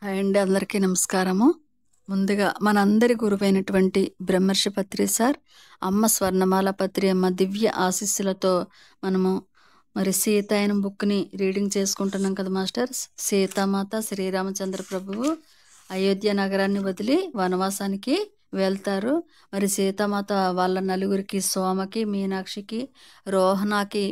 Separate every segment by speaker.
Speaker 1: Hi అండి, అందరికీ నమస్కారము. ముందుగా మనందరి గురువైనటువంటి బ్రహ్మర్షి పత్రి సార్, అమ్మ స్వర్ణమాల పత్రి అమ్మ దివ్య ఆశీస్సులతో మనము సీతాయనం బుక్ని రీడింగ్ చేసుకుంటున్నాం కదా మాస్టర్స్. సీతామాత శ్రీరామచంద్ర ప్రభువు అయోధ్య నగరాన్ని వదిలి వనవాసానికి వెళ్తారు. సీతామాత వాళ్ళ నలుగురికి, సోమకి, మీనాక్షికి, రోహణకి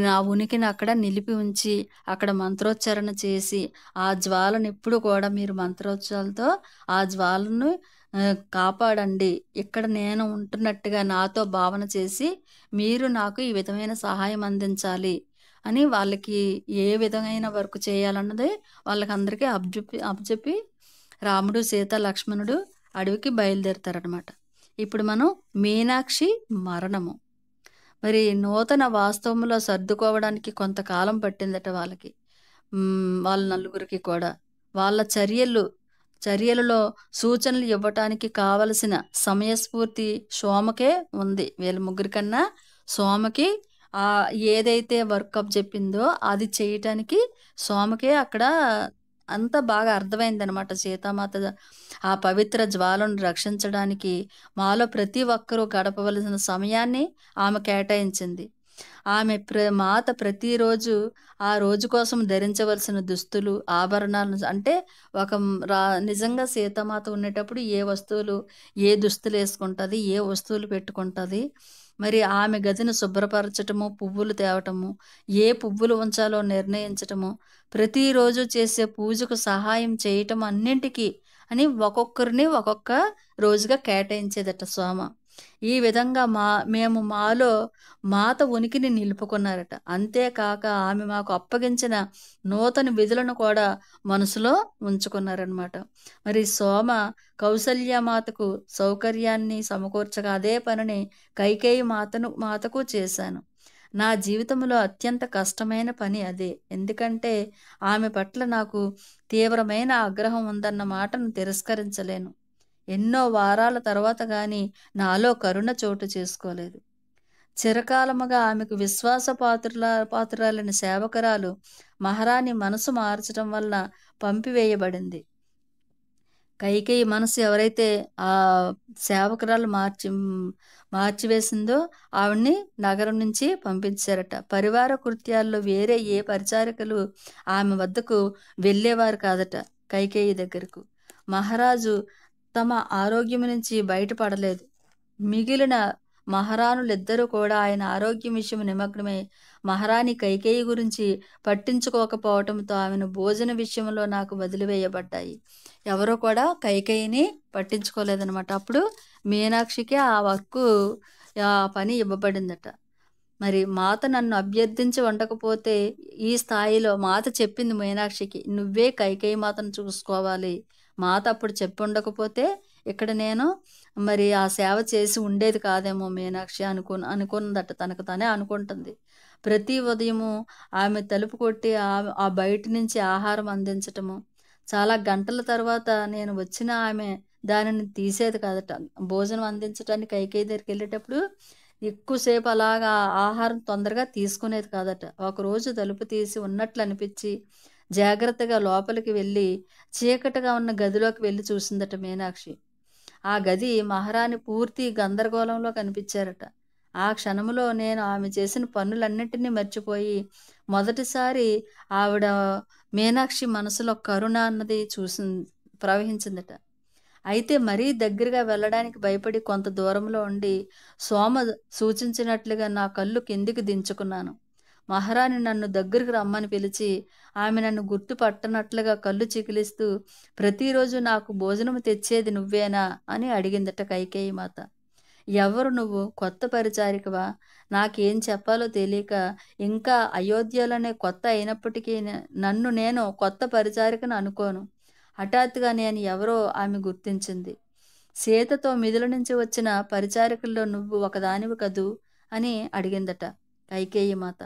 Speaker 1: నా ఉనికిని అక్కడ నిలిపి ఉంచి అక్కడ మంత్రోచ్చారణ చేసి, ఆ జ్వాలను ఎప్పుడు కూడా మీరు మంత్రోచ్చారాలతో ఆ జ్వాలను కాపాడండి, ఇక్కడ నేను ఉంటున్నట్టుగా నాతో భావన చేసి మీరు నాకు ఈ విధమైన సహాయం అందించాలి అని వాళ్ళకి ఏ విధమైన వర్క్ చేయాలన్నది వాళ్ళకందరికీ అప్పచెప్పి రాముడు, సీత, లక్ష్మణుడు అడవికి బయలుదేరుతారనమాట. ఇప్పుడు మనం మీనాక్షి మరణము. నూతన వాస్తవంలో సర్దుకోవడానికి కొంతకాలం పట్టిందట వాళ్ళకి. వాళ్ళ నలుగురికి కూడా వాళ్ళ చర్యలలో సూచనలు ఇవ్వటానికి కావలసిన సమయస్ఫూర్తి సోమకే ఉంది. వీళ్ళ ముగ్గురి కన్నా సోమకి ఏదైతే వర్కప్ చెప్పిందో అది చేయటానికి సోమకే అక్కడ అంత బాగా అర్థమైందనమాట. సీతామాత ఆ పవిత్ర జ్వాలను రక్షించడానికి మాలో ప్రతి ఒక్కరూ గడపవలసిన సమయాన్ని ఆమె కేటాయించింది. ఆమె మాత ప్రతిరోజు ఆ రోజు కోసం ధరించవలసిన దుస్తులు, ఆభరణాలను అంటే నిజంగా సీతామాత ఉండేటప్పుడు ఏ దుస్తులు వేసుకుంటుంది, ఏ వస్తువులు పెట్టుకుంటుంది, ఆమె గదిని శుభ్రపరచటము, పువ్వులు తేవటము, ఏ పువ్వులు ఉంచాలో నిర్ణయించటము, ప్రతిరోజు చేసే పూజకు సహాయం చేయటం అన్నింటికి అని ఒక్కొక్కరిని ఒక్కొక్క రోజుగా కేటాయించేదట సోమ. ఈ విధంగా మేము మాలో మాత ఉనికిని నిలుపుకున్నారట. అంతేకాక ఆమె మాకు అప్పగించిన నూతన విధులను కూడా మనసులో ఉంచుకున్నారనమాట. సోమ కౌసల్యమాతకు సౌకర్యాన్ని సమకూర్చగా అదే పనిని కైకేయి మాతకు చేశాను. నా జీవితంలో అత్యంత కష్టమైన పని అదే. ఎందుకంటే ఆమె పట్ల నాకు తీవ్రమైన ఆగ్రహం ఉందన్న మాటను తిరస్కరించలేను. ఎన్నో వారాల తర్వాత కానీ నాలో కరుణ చోటు చేసుకోలేదు. చిరకాలముగా ఆమెకు పాత్రురాలని సేవకురాలు మహారాణి మనసు మార్చడం వల్ల పంపివేయబడింది. కైకేయి మనసు ఎవరైతే ఆ సేవకురాలు మార్చివేసిందో ఆవిడ్ని నగరం నుంచి పంపించారట. పరివార కృత్యాల్లో వేరే ఏ పరిచారికలు ఆమె వద్దకు వెళ్ళేవారు కాదట. కైకేయి దగ్గరకు మహారాజు తమ ఆరోగ్యం నుంచి బయటపడలేదు. మిగిలిన మహారాణులిద్దరూ కూడా ఆయన ఆరోగ్యం విషయం నిమగ్నమై మహారాణి కైకేయి గురించి పట్టించుకోకపోవటంతో ఆమెను భోజన విషయంలో నాకు వదిలివేయబడ్డాయి. ఎవరో కూడా కైకేయిని పట్టించుకోలేదనమాట. అప్పుడు మీనాక్షికి ఆ పని ఇవ్వబడిందట. మాత నన్ను అభ్యర్థించి ఉండకపోతే ఈ స్థాయిలో మాత చెప్పింది మీనాక్షికి, నువ్వే కైకేయి మాతను చూసుకోవాలి. మాత అప్పుడు చెప్పి ఉండకపోతే ఇక్కడ నేను ఆ సేవ చేసి ఉండేది కాదేమో మీనాక్షి అనుకున్నదట. తనకు తనే అనుకుంటుంది. ప్రతి ఉదయము ఆమె తలుపు కొట్టి ఆ బయట నుంచి ఆహారం అందించటము, చాలా గంటల తర్వాత నేను వచ్చిన ఆమె దానిని తీసేది కాదట. భోజనం అందించడానికి కైకేయి దగ్గరికి వెళ్ళేటప్పుడు ఎక్కువసేపు అలాగా ఆహారం తొందరగా తీసుకునేది కాదట. ఒకరోజు తలుపు తీసి ఉన్నట్లు అనిపించి జాగ్రత్తగా లోపలికి వెళ్ళి చీకటిగా ఉన్న గదిలోకి వెళ్ళి చూసిందట మీనాక్షి. ఆ గది మహారాణి పూర్తి గందరగోళంలో కనిపించారట. ఆ క్షణంలో నేను ఆమె చేసిన పనులన్నింటినీ మర్చిపోయి మొదటిసారి ఆవిడ మీనాక్షి మనసులో కరుణ అన్నది ప్రవహించిందట. అయితే మరీ దగ్గరగా వెళ్ళడానికి భయపడి కొంత దూరంలో ఉండి సోమ సూచించినట్లుగా నా కళ్ళు కిందికి దించుకున్నాను. మహారాణి నన్ను దగ్గరికి రమ్మని పిలిచి ఆమె నన్ను గుర్తుపట్టనట్లుగా కళ్ళు చికిలిస్తూ ప్రతిరోజు నాకు భోజనం తెచ్చేది నువ్వేనా అని అడిగిందట కైకేయి మాత. ఎవరు నువ్వు? కొత్త పరిచారికవా? నాకేం చెప్పాలో తెలియక ఇంకా అయోధ్యలోనే కొత్త అయినప్పటికీ నన్ను నేను కొత్త పరిచారికను అనుకోను. హఠాత్తుగా నేను ఎవరో ఆమె గుర్తించింది. సీతతో మిథుల నుంచి వచ్చిన పరిచారికల్లో నువ్వు ఒకదానివి కదూ అని అడిగిందట కైకేయి మాత.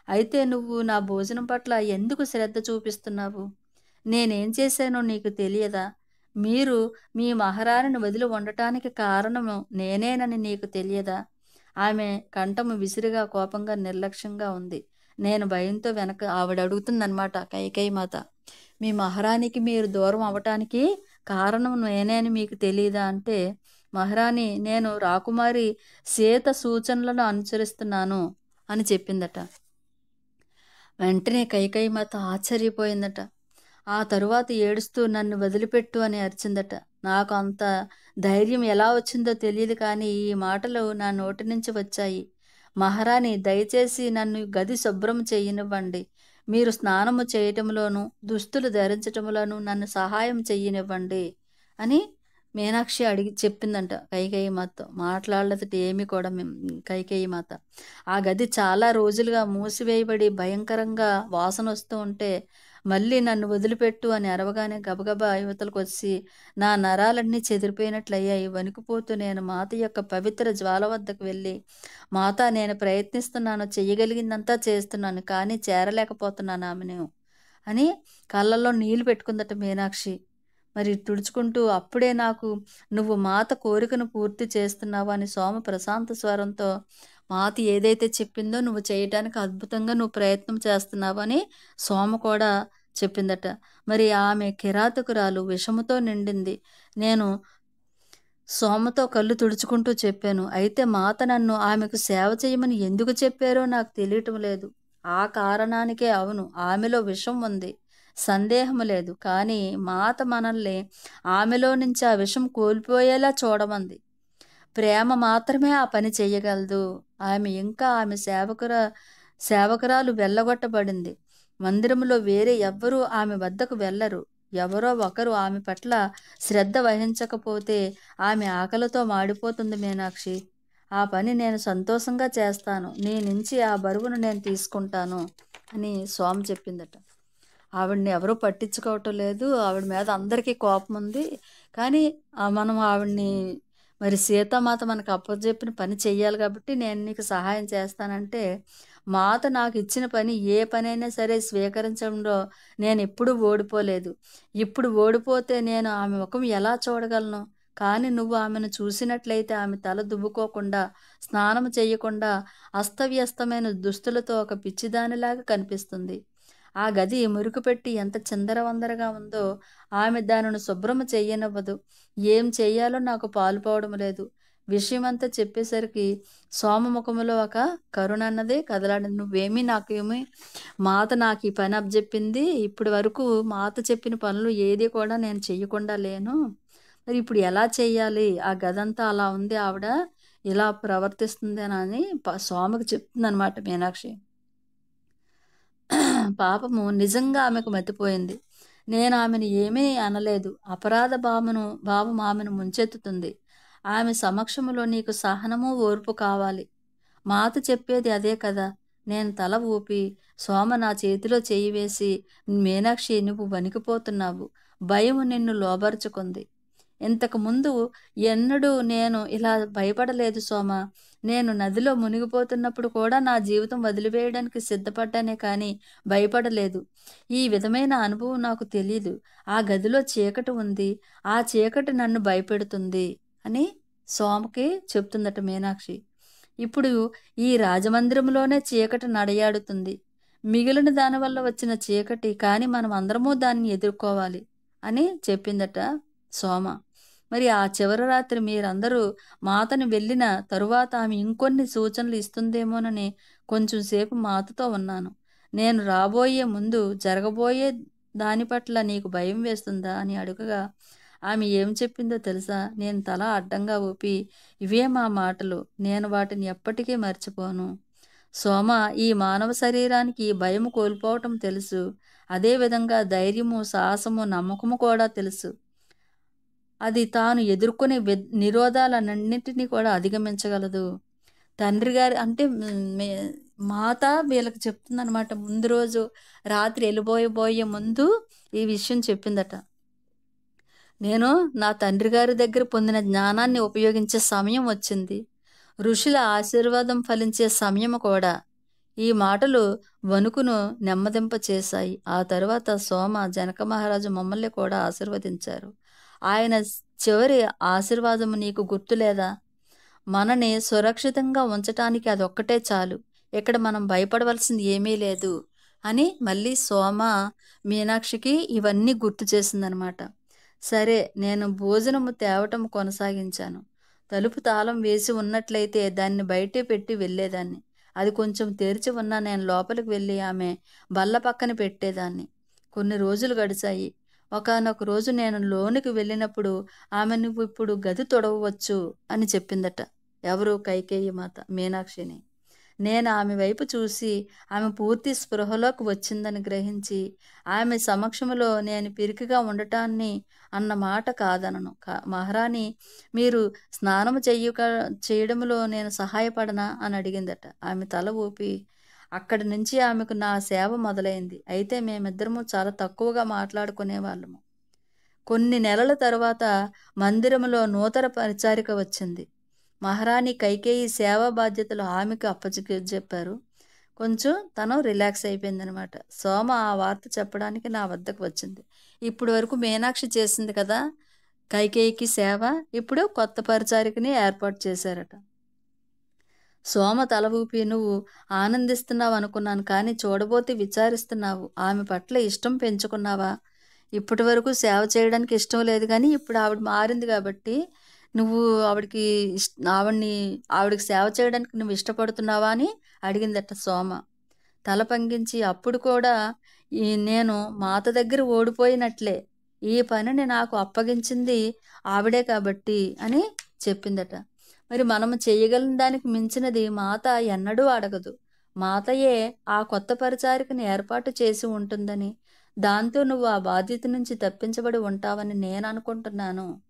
Speaker 1: అయితే నువ్వు నా భోజనం పట్ల ఎందుకు శ్రద్ధ చూపిస్తున్నావు? నేనేం చేశానో నీకు తెలియదా? మీరు మీ మహారాణిని వదిలి ఉండటానికి కారణము నేనేనని నీకు తెలియదా? ఆమె కంఠము కోపంగా నిర్లక్ష్యంగా ఉంది. నేను భయంతో ఆవిడ అడుగుతుందన్నమాట కైకేయి మాత. మీ మహారాణికి మీరు దూరం అవ్వటానికి కారణం నేనే అని మీకు తెలీదా అంటే, మహారాణి నేను రాకుమారి సీత సూచనలను అనుసరిస్తున్నాను అని చెప్పిందట. వెంటనే కైకేయిమాత ఆశ్చర్యపోయిందట. ఆ తరువాత ఏడుస్తూ నన్ను వదిలిపెట్టు అని అరిచిందట. నాకు అంత ధైర్యం ఎలా వచ్చిందో తెలియదు కానీ ఈ మాటలు నా నోటి నుంచి వచ్చాయి. మహారాణి దయచేసి నన్ను గది శుభ్రం చేయనివ్వండి. మీరు స్నానము చేయటంలోనూ దుస్తులు ధరించటంలోనూ నన్ను సహాయం చెయ్యనివ్వండి అని మీనాక్షి అడిగి చెప్పిందంట కైకేయి మాతతో. మాట్లాడలేదట ఏమి కూడా కైకేయి మాత. ఆ గది చాలా రోజులుగా మూసివేయబడి భయంకరంగా వాసన వస్తూ ఉంటే మళ్ళీ నన్ను వదిలిపెట్టు అని అరవగానే గబగబా యువతలకు వచ్చి నా నరాలన్నీ చెదిరిపోయినట్లయ్యాయి. వణికిపోతూ నేను మాత యొక్క పవిత్ర జ్వాల వద్దకు వెళ్ళి, మాత నేను ప్రయత్నిస్తున్నాను, చెయ్యగలిగిందంతా చేస్తున్నాను, కానీ చేరలేకపోతున్నాను ఆమెను అని కళ్ళల్లో నీళ్లు పెట్టుకుందట మీనాక్షి. మరి తుడుచుకుంటూ అప్పుడే నాకు నువ్వు మాత కోరికను పూర్తి చేస్తున్నావు అని సోమ ప్రశాంత స్వరంతో మాత ఏదైతే చెప్పిందో నువ్వు చేయటానికి అద్భుతంగా నువ్వు ప్రయత్నం చేస్తున్నావు అని సోమ కూడా చెప్పిందట. మరి ఆమె కిరాతకురాలు విషముతో నిండింది. నేను సోమతో కళ్ళు తుడుచుకుంటూ చెప్పాను, అయితే మాత నన్ను ఆమెకు సేవ చేయమని ఎందుకు చెప్పారో నాకు తెలియటం లేదు. ఆ కారణానికే అవును, ఆమెలో విషం ఉంది, సందేహం లేదు. కానీ మాత మనల్ని ఆమెలో నుంచి ఆ విషం కోల్పోయేలా చూడమంది. ప్రేమ మాత్రమే ఆ పని చెయ్యగలదు. ఆమె సేవకురాలు వెళ్ళగొట్టబడింది. మందిరంలో వేరే ఎవ్వరూ ఆమె వద్దకు వెళ్ళరు. ఎవరో ఒకరు ఆమె పట్ల శ్రద్ధ వహించకపోతే ఆమె ఆకలితో మాడిపోతుంది మీనాక్షి. ఆ పని నేను సంతోషంగా చేస్తాను. నీ నుంచి ఆ బరువును నేను తీసుకుంటాను అని సోమ చెప్పిందట. ఆవిడని ఎవరూ పట్టించుకోవటం లేదు. ఆవిడ మీద అందరికీ కోపం ఉంది. కానీ మనం ఆవిడ్ని మరి సీతామాత మనకు అప్పచెప్పిన పని చెయ్యాలి కాబట్టి నేను నీకు సహాయం చేస్తానంటే, మాత నాకు ఇచ్చిన పని ఏ పనైనా సరే స్వీకరించడంలో నేను ఎప్పుడూ ఓడిపోలేదు. ఇప్పుడు ఓడిపోతే నేను ఆమె ముఖం ఎలా చూడగలను? కానీ నువ్వు ఆమెను చూసినట్లయితే ఆమె తల దువ్వుకోకుండా, స్నానం చేయకుండా, అస్తవ్యస్తమైన దుస్తులతో ఒక పిచ్చిదానిలాగా కనిపిస్తుంది. ఆ గది మురికి పెట్టి ఎంత చిందరవందరగా ఉందో ఆమె దానిని శుభ్రం చెయ్యనివ్వదు. ఏం చెయ్యాలో నాకు పాలుపోవడం లేదు. విషయమంతా చెప్పేసరికి సోమముఖములో ఒక కరుణన్నది కదలాడింది. నాకేమి మాత నాకు ఈ పని అప్పచెప్పింది. ఇప్పటి వరకు మాత చెప్పిన పనులు ఏది కూడా నేను చెయ్యకుండా లేను. మరి ఇప్పుడు ఎలా చెయ్యాలి? ఆ గదంతా అలా ఉంది, ఆవిడ ఇలా ప్రవర్తిస్తుంది అని సోమకు చెప్తుందనమాట మీనాక్షి. పాపము నిజంగా ఆమెకు మతిపోయింది. నేను ఆమెను ఏమీ అనలేదు. అపరాధ భావం ఆమెను ముంచెత్తుతుంది. ఆమె సమక్షములో నీకు సహనము ఓర్పు కావాలి. మాత చెప్పేది అదే కదా. నేను తల ఊపి సోమ నా చేతిలో చెయ్యి వేసి, మీనాక్షి నువ్వు వణికిపోతున్నావు, భయము నిన్ను లోబరుచుకుంది. ఇంతకుముందు ఎన్నడూ నేను ఇలా భయపడలేదు సోమ. నేను నదిలో మునిగిపోతున్నప్పుడు కూడా నా జీవితం వదిలివేయడానికి సిద్ధపడ్డానే కానీ భయపడలేదు. ఈ విధమైన అనుభవం నాకు తెలీదు. ఆ గదిలో చీకటి ఉంది, ఆ చీకటి నన్ను భయపెడుతుంది అని సోమకి చెప్తుందట మీనాక్షి. ఇప్పుడు ఈ రాజమందిరంలోనే చీకటి నడయాడుతుంది. మిగిలిన దానివల్ల వచ్చిన చీకటి, కానీ మనం అందరము దాన్ని ఎదుర్కోవాలి అని చెప్పిందట సోమ. మరి ఆ చివరి రాత్రి మీరందరూ మాతను వెళ్ళిన తరువాత ఆమె ఇంకొన్ని సూచనలు ఇస్తుందేమోనని కొంచెం సేపు మాతతో ఉన్నాను. నేను రాబోయే ముందు జరగబోయే దాని పట్ల నీకు భయం వేస్తుందా అని అడుగగా ఆమె ఏం చెప్పిందో తెలుసా? నేను తల అడ్డంగా ఊపి, ఇవే మా మాటలు, నేను వాటిని ఎప్పటికీ మర్చిపోను. సోమ, ఈ మానవ శరీరానికి ఈ భయము కోల్పోవటం తెలుసు. అదేవిధంగా ధైర్యము, సాహసము, నమ్మకము కూడా తెలుసు. అది తాను ఎదుర్కొనే నిరోధాలన్నింటినీ కూడా అధిగమించగలదు. తండ్రి గారు అంటే మాత వీళ్ళకి చెప్తుందనమాట. ముందు రోజు రాత్రి వెళ్ళిపోయే ముందు ఈ విషయం చెప్పిందట. నేను నా తండ్రి గారి దగ్గర పొందిన జ్ఞానాన్ని ఉపయోగించే సమయం వచ్చింది. ఋషుల ఆశీర్వాదం ఫలించే సమయం కూడా. ఈ మాటలు వణుకును నెమ్మదింప చేశాయి. ఆ తరువాత సోమ, జనక మహారాజు మమ్మల్ని కూడా ఆశీర్వదించారు. ఆయన చివరి ఆశీర్వాదము నీకు గుర్తులేదా? మనని సురక్షితంగా ఉంచటానికి అదొక్కటే చాలు. ఇక్కడ మనం భయపడవలసింది ఏమీ లేదు అని మళ్ళీ సోమ మీనాక్షికి ఇవన్నీ గుర్తు చేసిందనమాట. సరే, నేను భోజనము తేవటం కొనసాగించాను. తలుపు తాళం వేసి ఉన్నట్లయితే దాన్ని బయటే పెట్టి వెళ్ళేదాన్ని. అది కొంచెం తెరిచి ఉన్నా నేను లోపలికి వెళ్ళి ఆమె బల్ల పక్కన పెట్టేదాన్ని. కొన్ని రోజులు గడిచాయి. ఒకానొక రోజు నేను లోనికి వెళ్ళినప్పుడు ఆమె, "నువ్వు ఇప్పుడు గది తొడవవచ్చు" అని చెప్పిందట. ఎవరు? కైకేయి మాత మీనాక్షిని. నేను ఆమె వైపు చూసి ఆమె పూర్తి స్పృహలోకి వచ్చిందని గ్రహించి, ఆమె సమక్షంలో నేను పిరికిగా ఉండటాన్ని అన్న మాట కాదనను. మహారాణి, మీరు స్నానము చేయడంలో నేను సహాయపడనా అని అడిగిందట. ఆమె తల ఊపి, అక్కడి నుంచి ఆమెకు నా సేవ మొదలైంది. అయితే మేమిద్దరము చాలా తక్కువగా మాట్లాడుకునేవాళ్ళము. కొన్ని నెలల తరువాత మందిరంలో నూతన పరిచారిక వచ్చింది. మహారాణి కైకేయి సేవా బాధ్యతలు ఆమెకు చెప్పారు. కొంచెం తను రిలాక్స్ అయిపోయిందనమాట. సోమ ఆ వార్త చెప్పడానికి నా వద్దకు వచ్చింది. ఇప్పుడు వరకు మీనాక్షి చేసింది కదా కైకేయికి సేవ, ఇప్పుడు కొత్త పరిచారికని ఏర్పాటు చేశారట. సోమ తల ఊపి, "నువ్వు ఆనందిస్తున్నావు అనుకున్నాను, కానీ చూడబోతే విచారిస్తున్నావు. ఆమె పట్ల ఇష్టం పెంచుకున్నావా? ఇప్పటి వరకు సేవ చేయడానికి ఇష్టం లేదు, కానీ ఇప్పుడు ఆవిడ మారింది కాబట్టి నువ్వు ఆవిడికి సేవ చేయడానికి నువ్వు ఇష్టపడుతున్నావా" అని అడిగిందట సోమ. తల పంగించి, "అప్పుడు కూడా నేను మాత దగ్గర ఓడిపోయినట్లే. ఈ పనిని నాకు అప్పగించింది ఆవిడే కాబట్టి" అని చెప్పిందట. మరి మనము చేయగలిగిన దానికి మించినది మాత ఎన్నడూ అడగదు. మాతయే ఆ కొత్త పరిచారికని ఏర్పాటు చేసి ఉంటుందని, దాంతో నువ్వు ఆ బాధ్యత నుంచి తప్పించబడి ఉంటావని నేను అనుకుంటున్నాను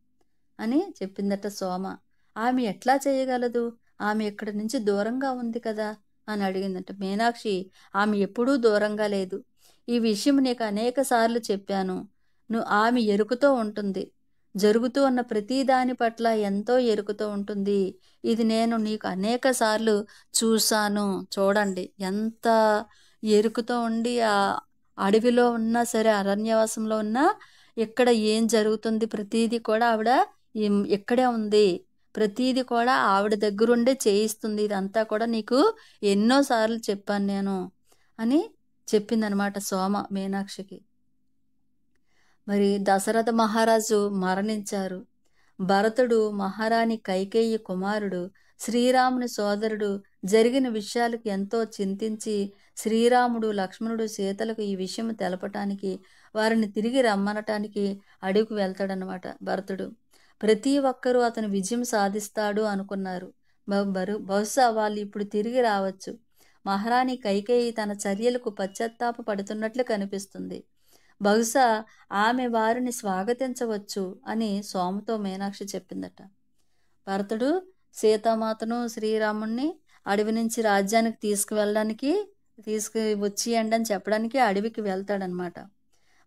Speaker 1: అని చెప్పిందట సోమ. ఆమె ఎట్లా చేయగలదు? ఆమె ఇక్కడి నుంచి దూరంగా ఉంది కదా అని అడిగిందట. మీనాక్షి, ఆమె ఎప్పుడూ దూరంగా లేదు. ఈ విషయం నీకు అనేక సార్లు చెప్పాను. ఆమె ఎరుకుతో ఉంటుంది. జరుగుతూ ఉన్న ప్రతి దాని పట్ల ఎంతో ఎరుకుతో ఉంటుంది. ఇది నేను నీకు అనేక సార్లు చూశాను. చూడండి ఎంత ఎరుకుతో ఉండి, ఆ అడవిలో ఉన్నా సరే, అరణ్యవాసంలో ఉన్నా, ఇక్కడ ఏం జరుగుతుంది ప్రతీది కూడా ఆవిడ ఇక్కడే ఉంది. ప్రతీది కూడా ఆవిడ దగ్గరుండే చేయిస్తుంది. ఇదంతా కూడా నీకు ఎన్నోసార్లు చెప్పాను నేను అని చెప్పిందనమాట సోమ మీనాక్షికి. మరి దశరథ మహారాజు మరణించారు. భరతుడు మహారాణి కైకేయి కుమారుడు, శ్రీరాముని సోదరుడు. జరిగిన విషయాలకు ఎంతో చింతించి శ్రీరాముడు, లక్ష్మణుడు, సీతలకు ఈ విషయం తెలపటానికి, వారిని తిరిగి రమ్మనటానికి అడవికి వెళ్తాడనమాట భరతుడు. ప్రతి ఒక్కరూ అతను విజయం సాధిస్తాడు అనుకున్నారు. బహుశా వాళ్ళు ఇప్పుడు తిరిగి రావచ్చు. మహారాణి కైకేయి తన చర్యలకు పశ్చాత్తాప పడుతున్నట్లు కనిపిస్తుంది. బహుశా ఆమె వారిని స్వాగతించవచ్చు అని సోమతో మీనాక్షి చెప్పిందట. భరతుడు సీతామాతను, శ్రీరాముణ్ణి అడవి నుంచి రాజ్యానికి తీసుకువచ్చేయండి అని చెప్పడానికి అడవికి వెళ్తాడనమాట.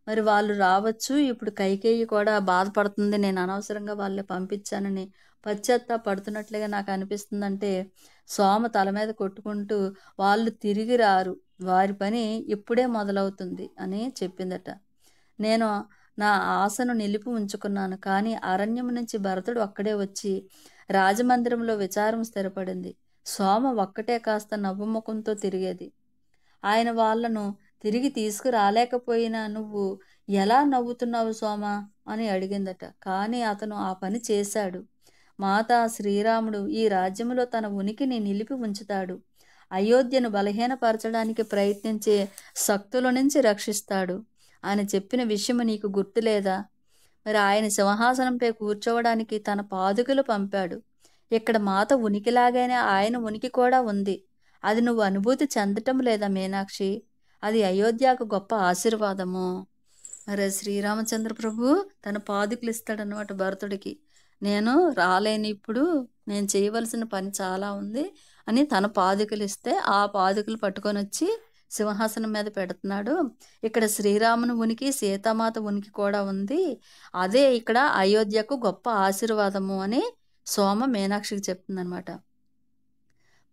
Speaker 1: మరి వాళ్ళు రావచ్చు. ఇప్పుడు కైకేయి కూడా బాధపడుతుంది, నేను అనవసరంగా వాళ్ళని పంపించానని పశ్చాత్తాపడుతున్నట్లుగా నాకు అనిపిస్తుందంటే, సోమ తల మీద కొట్టుకుంటూ, వాళ్ళు తిరిగి రారు, వారి పని ఇప్పుడే మొదలవుతుంది అని చెప్పిందట. నేను నా ఆశను నిలిపి ఉంచుకున్నాను, కానీ అరణ్యం నుంచి భరతుడు ఒక్కడే వచ్చి రాజమందిరంలో విచారం స్థిరపడింది. సోమ ఒక్కటే కాస్త నవ్వుముఖంతో తిరిగేది. ఆయన వాళ్లను తిరిగి తీసుకురాలేకపోయినా నువ్వు ఎలా నవ్వుతున్నావు సోమ అని అడిగిందట. కానీ అతను ఆ పని చేశాడు. మాతా శ్రీరాముడు ఈ రాజ్యంలో తన ఉనికిని నిలిపి ఉంచుతాడు. అయోధ్యను బలహీనపరచడానికి ప్రయత్నించే శక్తుల నుంచి రక్షిస్తాడు అని చెప్పిన విషయం నీకు గుర్తులేదా? మరి ఆయన సింహాసనంపై కూర్చోవడానికి తన పాదుకలు పంపాడు. ఇక్కడ మాత ఉనికిలాగానే ఆయన ఉనికి కూడా ఉంది. అది నువ్వు అనుభూతి చెందటం లేదా మీనాక్షి? అది అయోధ్యకు గొప్ప ఆశీర్వాదము. మరి శ్రీరామచంద్ర ప్రభు తన పాదుకలు ఇస్తాడనమాట భరతుడికి. నేను రాలేను, ఇప్పుడు నేను చేయవలసిన పని చాలా ఉంది అని తన పాదుకలు ఇస్తే, ఆ పాదుకలు పట్టుకొని వచ్చి సింహాసనం మీద పెడుతున్నాడు. ఇక్కడ శ్రీరాముని ఉనికి, సీతామాత ఉనికి కూడా ఉంది. అదే ఇక్కడ అయోధ్యకు గొప్ప ఆశీర్వాదము అని సోమ మీనాక్షికి చెప్తుందనమాట.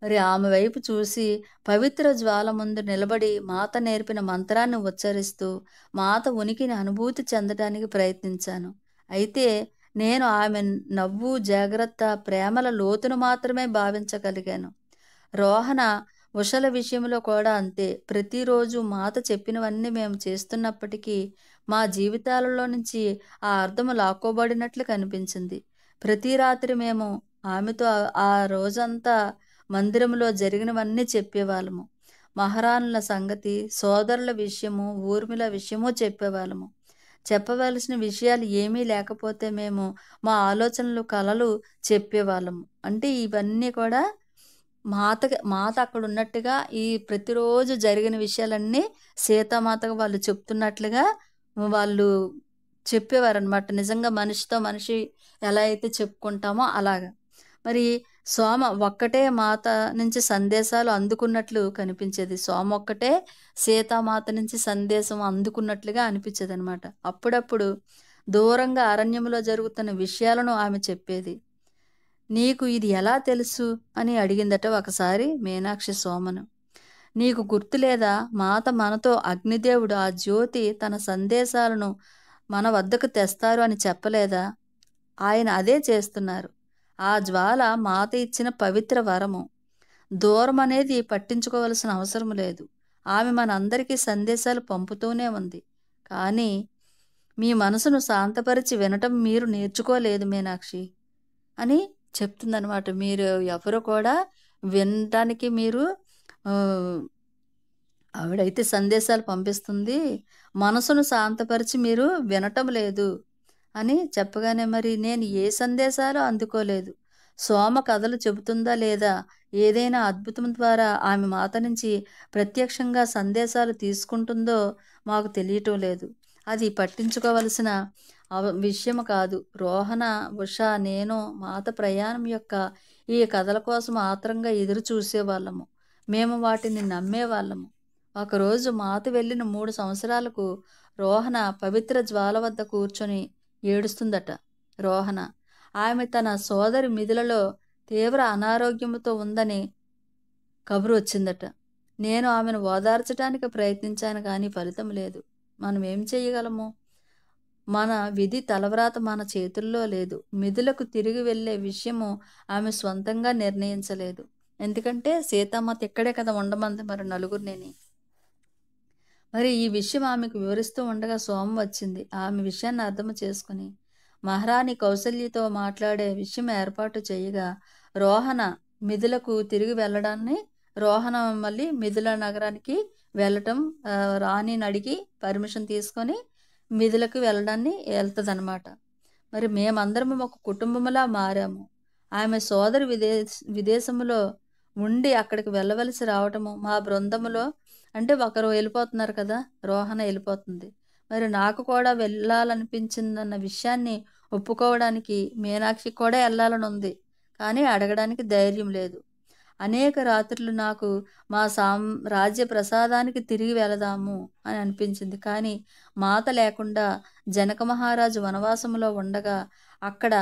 Speaker 1: మరి ఆమె వైపు చూసి పవిత్ర జ్వాల ముందు నిలబడి మాత నేర్పిన మంత్రాన్ని ఉచ్చరిస్తూ మాత ఉనికిని అనుభూతి చెందడానికి ప్రయత్నించాను. అయితే నేను ఆమె నవ్వు, జాగ్రత్త, ప్రేమల లోతును మాత్రమే భావించగలిగాను. రోహణ ఉషల విషయంలో కూడా అంతే. ప్రతిరోజు మాత చెప్పినవన్నీ మేము చేస్తున్నప్పటికీ, మా జీవితాలలో నుంచి ఆ అర్థము లాక్కోబడినట్లు కనిపించింది. ప్రతి రాత్రి మేము ఆమెతో ఆ రోజంతా మందిరంలో జరిగినవన్నీ చెప్పేవాళ్ళము. మహారాణుల సంగతి, సోదరుల విషయము, ఊర్మిళ విషయము చెప్పేవాళ్ళము. చెప్పవలసిన విషయాలు ఏమీ లేకపోతే మేము మా ఆలోచనలు, కలలు చెప్పేవాళ్ళము. అంటే ఇవన్నీ కూడా మాత అక్కడున్నట్టుగా ఈ ప్రతిరోజు జరిగిన విషయాలన్నీ సీతామాతకు వాళ్ళు చెప్తున్నట్లుగా వాళ్ళు చెప్పేవారనమాట. నిజంగా మనిషితో మనిషి ఎలా అయితే చెప్పుకుంటామో అలాగా. మరి సోమ ఒక్కటే మాత నుంచి సందేశాలు అందుకున్నట్లు కనిపించేది. సోమ ఒక్కటే సీతామాత నుంచి సందేశం అందుకున్నట్లుగా అనిపించేదనమాట. అప్పుడప్పుడు దూరంగా అరణ్యంలో జరుగుతున్న విషయాలను ఆమె చెప్పేది. "నీకు ఇది ఎలా తెలుసు?" అని అడిగిందట ఒకసారి మీనాక్షి సోమను. "నీకు గుర్తులేదా? మాత మనతో అగ్నిదేవుడు ఆ జ్యోతి తన సందేశాలను మన వద్దకు తెస్తారు అని చెప్పలేదా? ఆయన అదే చేస్తున్నారు. ఆ జ్వాల మాత ఇచ్చిన పవిత్ర వరము. దూరం అనేది పట్టించుకోవలసిన అవసరం లేదు. ఆమె మనందరికీ సందేశాలు పంపుతూనే ఉంది. కానీ మీ మనసును శాంతపరిచి వినటం మీరు నేర్చుకోలేదు మీనాక్షి" అని చెప్తుందనమాట. మీరు ఎవరు కూడా వినటానికి మీరు ఆహ్, ఆవిడైతే సందేశాలు పంపిస్తుంది. మనసును శాంతపరిచి మీరు వినటం లేదు అని చెప్పగానే, మరి నేను ఏ సందేశాలు అందుకోలేదు. సోమ కథలు చెబుతుందా లేదా? ఏదైనా అద్భుతం ద్వారా ఆమె మాత నుంచి ప్రత్యక్షంగా సందేశాలు తీసుకుంటుందో మాకు తెలియటం లేదు. అది పట్టించుకోవలసిన విషయం కాదు. రోహణ, ఉష, నేను మాత ప్రయాణం యొక్క ఈ కథల కోసం ఆత్రంగా ఎదురు చూసేవాళ్ళము. మేము వాటిని నమ్మేవాళ్ళము. ఒకరోజు మాత వెళ్ళిన 3 సంవత్సరాలకు రోహణ పవిత్ర జ్వాల వద్ద కూర్చొని ఏడుస్తుందట. రోహణ ఆమె తన సోదరి మిథులలో తీవ్ర అనారోగ్యముతో ఉందని కబురు వచ్చిందట. నేను ఆమెను ఓదార్చడానికి ప్రయత్నించాను కానీ ఫలితం లేదు. మనం ఏం చేయగలము? మన విధి తలవ్రాత మన చేతుల్లో లేదు. మిథులకు తిరిగి వెళ్ళే విషయము ఆమె స్వంతంగా నిర్ణయించలేదు. ఎందుకంటే సీతామాత ఇక్కడే కదా ఉండమంది మరి నలుగురిని. మరి ఈ విషయం ఆమెకు వివరిస్తూ ఉండగా సోమ వచ్చింది. ఆమె విషయాన్ని అర్థం చేసుకుని మహారాణి కౌసల్యతో మాట్లాడే విషయం ఏర్పాటు చేయగా, రోహణ మిథులకు తిరిగి వెళ్ళడాన్ని, రోహణ మళ్ళీ మిథుల నగరానికి వెళ్ళటం, రాణిని అడిగి పర్మిషన్ తీసుకొని మిథులకు వెళ్ళడాన్ని వెళ్తుందనమాట. మరి మేమందరం ఒక కుటుంబంలా మారాము. ఆమె సోదరి విదేశంలో ఉండి అక్కడికి వెళ్ళవలసి రావటము, మా బృందములో అంటే ఒకరు వెళ్ళిపోతున్నారు కదా, రోహణ వెళ్ళిపోతుంది. మరి నాకు కూడా వెళ్ళాలనిపించిందన్న విషయాన్ని ఒప్పుకోవడానికి మీనాక్షికి కూడా వెళ్ళాలని ఉంది. కానీ అడగడానికి ధైర్యం లేదు. అనేక రాత్రులు నాకు మా రాజ్య ప్రసాదానికి తిరిగి వెళదాము అని అనిపించింది. కానీ మాత లేకుండా జనక మహారాజు వనవాసంలో ఉండగా అక్కడ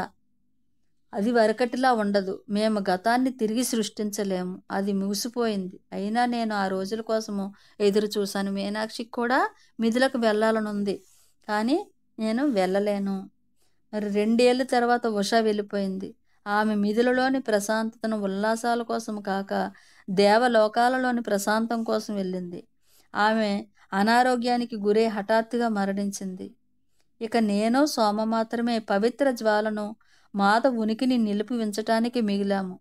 Speaker 1: అది వరకటిలా ఉండదు. మేము గతాన్ని తిరిగి సృష్టించలేము. అది ముగిసిపోయింది. అయినా నేను ఆ రోజుల కోసము ఎదురు చూశాను. మీనాక్షికి కూడా మిథులకు వెళ్ళాలనుంది. కానీ నేను వెళ్ళలేను. మరి 2 ఏళ్ల తర్వాత ఉష వెళ్ళిపోయింది. ఆమె మిథులలోని ప్రశాంతతను ఉల్లాసాల కోసం కాక దేవలోకాలలోని ప్రశాంతం కోసం వెళ్ళింది. ఆమె అనారోగ్యానికి గురై హఠాత్తుగా మరణించింది. ఇక నేను, సోమ మాత్రమే పవిత్ర జ్వాలను, మాత ఉనికిని నిలిపి ఉంచటానికి మిగిలాము.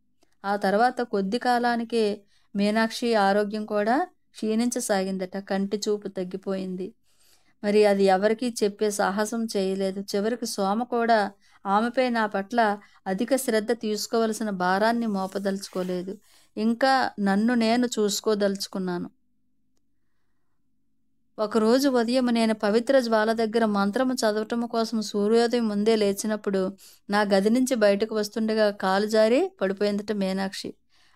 Speaker 1: ఆ తర్వాత కొద్ది కాలానికే మీనాక్షి ఆరోగ్యం కూడా క్షీణించసాగిందట. కంటి చూపు తగ్గిపోయింది. మరి అది ఎవరికీ చెప్పే సాహసం చేయలేదు. చివరికి సోమ కూడా ఆమెపై నా పట్ల అధిక శ్రద్ధ తీసుకోవలసిన భారాన్ని మోపదలుచుకోలేదు. ఇంకా నన్ను నేను చూసుకోదలుచుకున్నాను. ఒకరోజు ఉదయం నేను పవిత్ర జ్వాల దగ్గర మంత్రము చదవటం కోసం సూర్యోదయం ముందే లేచినప్పుడు నా గది నుంచి బయటకు వస్తుండగా కాలు జారి పడిపోయిందట మీనాక్షి.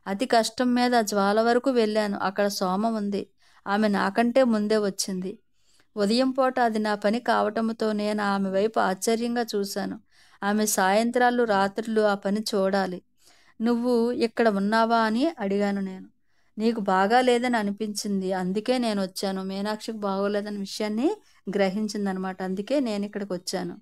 Speaker 1: అతి కష్టం మీద జ్వాల వరకు వెళ్ళాను. అక్కడ సోమ ఉంది. ఆమె నాకంటే ముందే వచ్చింది. ఉదయం పూట అది నా పని కావటంతో నేను ఆమె వైపు ఆశ్చర్యంగా చూశాను. ఆమె సాయంత్రాలు, రాత్రులు ఆ పని చూడాలి. "నువ్వు ఇక్కడ ఉన్నావా?" అని అడిగాను నేను. "నీకు బాగా లేదని అనిపించింది, అందుకే నేను వచ్చాను." మీనాక్షికి బాగోలేదన్న విషయాన్ని గ్రహించిందనమాట. "అందుకే నేను ఇక్కడికి వచ్చాను"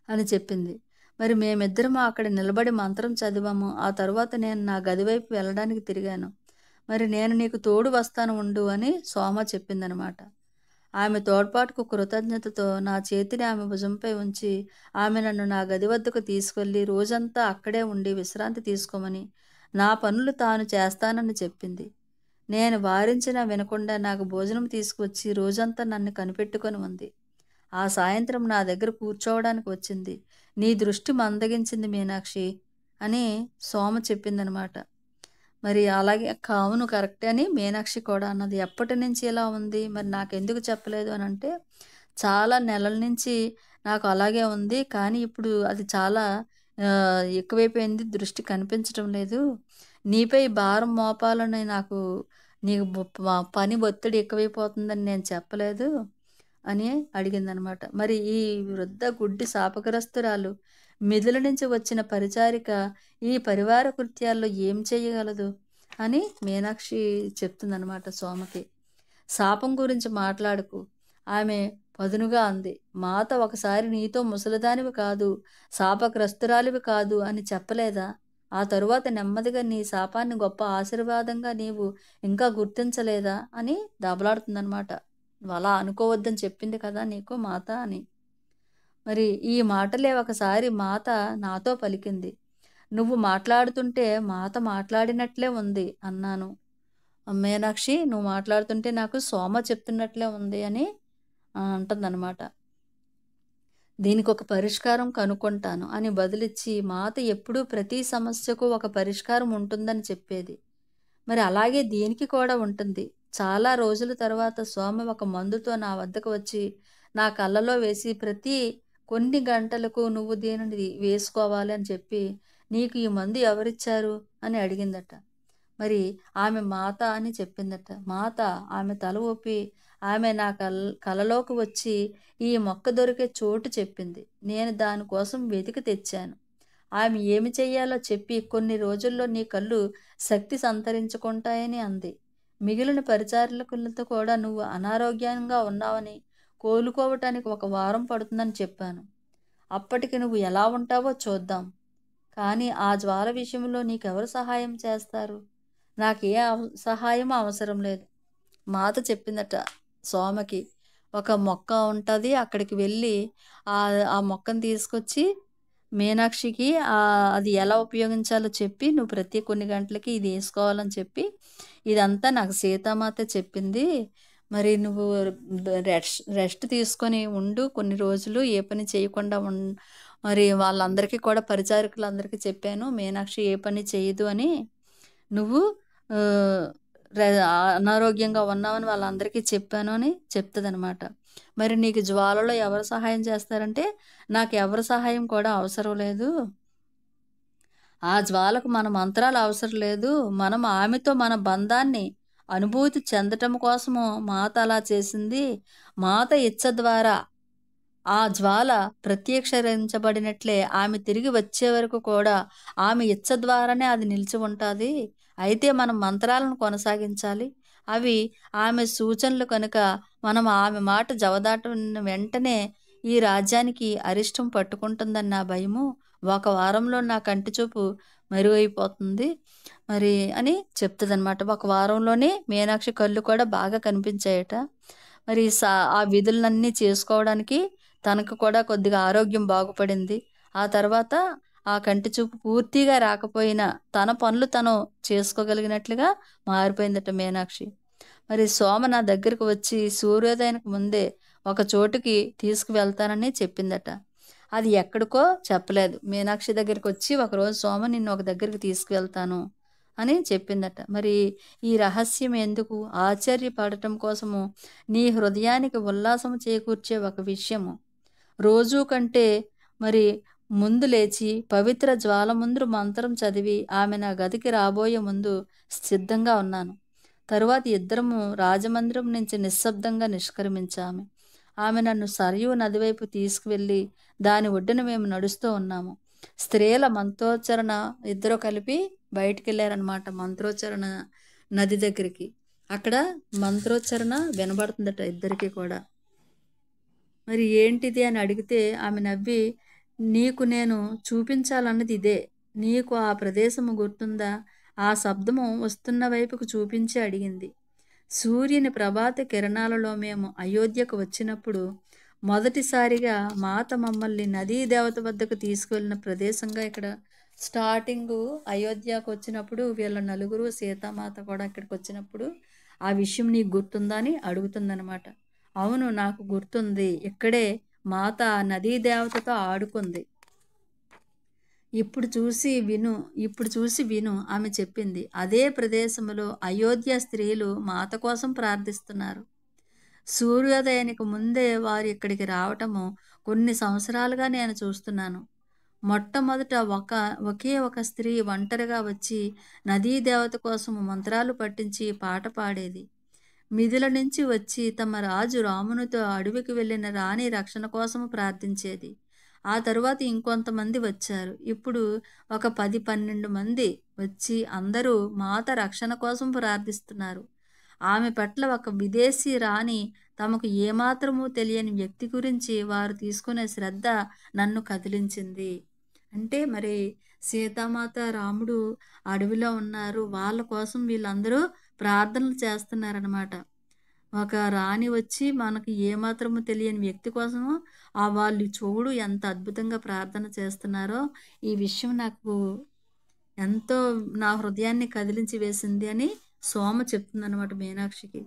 Speaker 1: అని చెప్పింది. మరి మేమిద్దరము అక్కడ నిలబడి మంత్రం చదివాము. ఆ తరువాత నేను నా గది వైపు వెళ్ళడానికి తిరిగాను. మరి నేను నీకు తోడు వస్తాను ఉండు అని సోమ చెప్పిందనమాట. ఆమె తోడ్పాటుకు కృతజ్ఞతతో నా చేతిని ఆమె భుజంపై ఉంచి ఆమె నన్ను నా గది వద్దకు తీసుకెళ్ళి రోజంతా అక్కడే ఉండి విశ్రాంతి తీసుకోమని, నా పనులు తాను చేస్తానని చెప్పింది. నేను వారించినా వినకుండా నాకు భోజనం తీసుకువచ్చి రోజంతా నన్ను కనిపెట్టుకొని ఉంది. ఆ సాయంత్రం నా దగ్గర కూర్చోవడానికి వచ్చింది. నీ దృష్టి మందగించింది మీనాక్షి అని సోమ చెప్పిందనమాట. మరి అలాగే అవును కరెక్టే అని మీనాక్షి కూడా అన్నది. ఎప్పటి నుంచి ఇలా ఉంది? మరి నాకెందుకు చెప్పలేదు అనంటే, చాలా నెలల నుంచి నాకు అలాగే ఉంది. కానీ ఇప్పుడు అది చాలా ఎక్కువైపోయింది. దృష్టి కనిపించడం లేదు. నీపై భారం మోపాలని నాకు నీకు పని ఒత్తిడి ఎక్కువైపోతుందని నేను చెప్పలేదు అని అడిగిందనమాట. మరి ఈ వృద్ధ గుడ్డి శాపగ్రస్తురాలు మిథుల నుంచి వచ్చిన పరిచారిక ఈ పరివార కృత్యాల్లో ఏం చేయగలదు అని మీనాక్షి చెప్తుందనమాట సోమకి. శాపం గురించి మాట్లాడకు ఆమె పదునుగా అంది. మాత ఒకసారి నీతో ముసలిదానివి కాదు, శాపగ్రస్తురాలివి కాదు అని చెప్పలేదా? ఆ తరువాత నెమ్మదిగా నీ శాపాన్ని గొప్ప ఆశీర్వాదంగా నీవు ఇంకా గుర్తించలేదా అని దెబ్బలాడుతుందనమాట. నువ్వు అలా అనుకోవద్దని చెప్పింది కదా నీకు మాత అని. మరి ఈ మాటలే ఒకసారి మాత నాతో పలికింది. నువ్వు మాట్లాడుతుంటే మాత మాట్లాడినట్లే ఉంది అన్నాను. మీనాక్షి నువ్వు మాట్లాడుతుంటే నాకు సోమ చెప్తున్నట్లే ఉంది అని అంటుందన్నమాట. దీనికి ఒక పరిష్కారం కనుక్కుంటాను అని బదులిచ్చి మాత ఎప్పుడూ ప్రతి సమస్యకు ఒక పరిష్కారం ఉంటుందని చెప్పేది. మరి అలాగే దీనికి కూడా ఉంటుంది. చాలా రోజుల తర్వాత సోమ ఒక మందుతో నా వద్దకు వచ్చి నా కళ్ళలో వేసి ప్రతి కొన్ని గంటలకు నువ్వు దీనిని వేసుకోవాలి అని చెప్పి, నీకు ఈ మందు ఎవరిచ్చారు అని అడిగిందట. మరి ఆమె మాత అని చెప్పిందట. మాత ఆమె తల ఊపి ఆమె నా కలలోకి వచ్చి ఈ మొక్క దొరికే చోటు చెప్పింది. నేను దానికోసం వెతికి తెచ్చాను. ఆమె ఏమి చెయ్యాలో చెప్పి కొన్ని రోజుల్లో నీ కళ్ళు శక్తి సంతరించుకుంటాయని అంది. మిగిలిన పరిచారకులతో కూడా నువ్వు అనారోగ్యంగా ఉన్నావని, కోలుకోవటానికి 1 వారం పడుతుందని చెప్పాను. అప్పటికి నువ్వు ఎలా ఉంటావో చూద్దాం. కానీ ఆ జ్వాల విషయంలో నీకెవరు సహాయం చేస్తారు? నాకే సహాయం అవసరం లేదు. మాత చెప్పిందట సోమకి. ఒక మొక్క ఉంటుంది, అక్కడికి వెళ్ళి ఆ మొక్కను తీసుకొచ్చి మీనాక్షికి అది ఎలా ఉపయోగించాలో చెప్పి నువ్వు ప్రతి కొన్ని గంటలకి ఇది వేసుకోవాలని చెప్పి, ఇదంతా నాకు సీతామాత చెప్పింది. మరి నువ్వు రెస్ట్ తీసుకొని ఉండు కొన్ని రోజులు, ఏ పని చేయకుండా మరి వాళ్ళందరికీ కూడా పరిచారకులందరికీ చెప్పాను మీనాక్షి ఏ పని చేయదు అని. నువ్వు అనారోగ్యంగా ఉన్నావని వాళ్ళందరికీ చెప్పాను అని చెప్తుందనమాట. మరి నీకు జ్వాలలో ఎవరు సహాయం చేస్తారంటే, నాకు ఎవరి సహాయం కూడా అవసరం లేదు. ఆ జ్వాలకు మన మంత్రాలు అవసరం లేదు. మనం ఆమెతో మన బంధాన్ని అనుభూతి చెందటం కోసము మాత అలా చేసింది. మాత ఇచ్చ ద్వారా ఆ జ్వాల ప్రత్యక్షరించబడినట్లే ఆమె తిరిగి వచ్చే వరకు కూడా ఆమె ఇచ్చ ద్వారానే అది నిలిచి ఉంటుంది. అయితే మనం మంత్రాలను కొనసాగించాలి. అవి ఆమె సూచనలు కనుక మనం ఆమె మాట జవదాటిన వెంటనే ఈ రాజ్యానికి అరిష్టం పట్టుకుంటుందని నా భయము. 1 వారంలో నా కంటి చూపు మరుగైపోతుంది మరి అని చెప్తుందనమాట. 1 వారంలోనే మీనాక్షి కళ్ళు కూడా బాగా కనిపించాయట. మరి ఆ విధులన్నీ చేసుకోవడానికి తనకు కూడా కొద్దిగా ఆరోగ్యం బాగుపడింది. ఆ తర్వాత ఆ కంటి చూపు పూర్తిగా రాకపోయినా తన పనులు తను చేసుకోగలిగినట్లుగా మారిపోయిందట మీనాక్షి. మరి సోమ నా దగ్గరకు వచ్చి సూర్యోదయానికి ముందే ఒక చోటుకి తీసుకువెళ్తానని చెప్పిందట. అది ఎక్కడికో చెప్పలేదు. మీనాక్షి దగ్గరికి వచ్చి ఒకరోజు సోమ నిన్ను ఒక దగ్గరికి తీసుకువెళ్తాను అని చెప్పిందట. మరి ఈ రహస్యం ఎందుకు? ఆశ్చర్యపడటం కోసము, నీ హృదయానికి ఉల్లాసం చేకూర్చే ఒక విషయము. రోజు కంటే మరి ముందు లేచి పవిత్ర జ్వాల ముందు మంత్రం చదివి ఆమె నా గదికి రాబోయే ముందు సిద్ధంగా ఉన్నాను. తరువాత ఇద్దరము రాజమందిరం నుంచి నిశ్శబ్దంగా నిష్క్రమించాము. ఆమె నన్ను సరయూ నదివైపు తీసుకువెళ్ళి దాని ఒడ్డున మేము నడుస్తూ ఉన్నాము. స్త్రీల మంత్రోచ్చరణ ఇద్దరు కలిపి బయటికి వెళ్ళారనమాట, మంత్రోచ్చరణ నది దగ్గరికి. అక్కడ మంత్రోచ్చరణ వినబడుతుందట ఇద్దరికి కూడా. మరి ఏంటిది అని అడిగితే ఆమె నవ్వి, నీకు నేను చూపించాలన్నది ఇదే. నీకు ఆ ప్రదేశము గుర్తుందా? ఆ శబ్దము వస్తున్న వైపుకు చూపించి అడిగింది. సూర్యుని ప్రభాత కిరణాలలో మేము అయోధ్యకు వచ్చినప్పుడు మొదటిసారిగా మాత మమ్మల్ని నదీ దేవత వద్దకు తీసుకువెళ్ళిన ప్రదేశంగా ఇక్కడ స్టార్టింగు అయోధ్యకు వచ్చినప్పుడు వీళ్ళ నలుగురు సీతామాత కూడా ఇక్కడికి వచ్చినప్పుడు ఆ విషయం నీకు గుర్తుందా అని అడుగుతుందనమాట. అవును, నాకు గుర్తుంది. ఇక్కడే మాత నదీ దేవతతో ఆడుకుంది. ఇప్పుడు చూసి విను ఆమె చెప్పింది. అదే ప్రదేశంలో అయోధ్య స్త్రీలు మాత కోసం ప్రార్థిస్తున్నారు. సూర్యోదయానికి ముందే వారు ఇక్కడికి రావటము కొన్ని సంవత్సరాలుగా నేను చూస్తున్నాను. మొట్టమొదట ఒకే ఒక స్త్రీ ఒంటరిగా వచ్చి నదీ దేవత కోసం మంత్రాలు పట్టించి పాట పాడేది. మిథిల నుంచి వచ్చి తమ రాజు రామునితో అడవికి వెళ్ళిన రాణి రక్షణ కోసము ప్రార్థించేది. ఆ తరువాత ఇంకొంతమంది వచ్చారు. ఇప్పుడు ఒక 10-12 మంది వచ్చి అందరూ మాత రక్షణ కోసం ప్రార్థిస్తున్నారు. ఆమె పట్ల ఒక విదేశీ రాణి తమకు ఏమాత్రమూ తెలియని వ్యక్తి గురించి వారు తీసుకునే శ్రద్ధ నన్ను కదిలించింది. అంటే మరి సీతామాత, రాముడు అడవిలో ఉన్నారు. వాళ్ళ కోసం వీళ్ళందరూ ప్రార్థనలు చేస్తున్నారనమాట. ఒక రాణి వచ్చి మనకి ఏమాత్రము తెలియని వ్యక్తి కోసము వాళ్ళు చూడు ఎంత అద్భుతంగా ప్రార్థన చేస్తున్నారో, ఈ విషయం నాకు ఎంతో నా హృదయాన్ని కదిలించి వేసింది అని సోమ చెప్తుందనమాట మీనాక్షికి.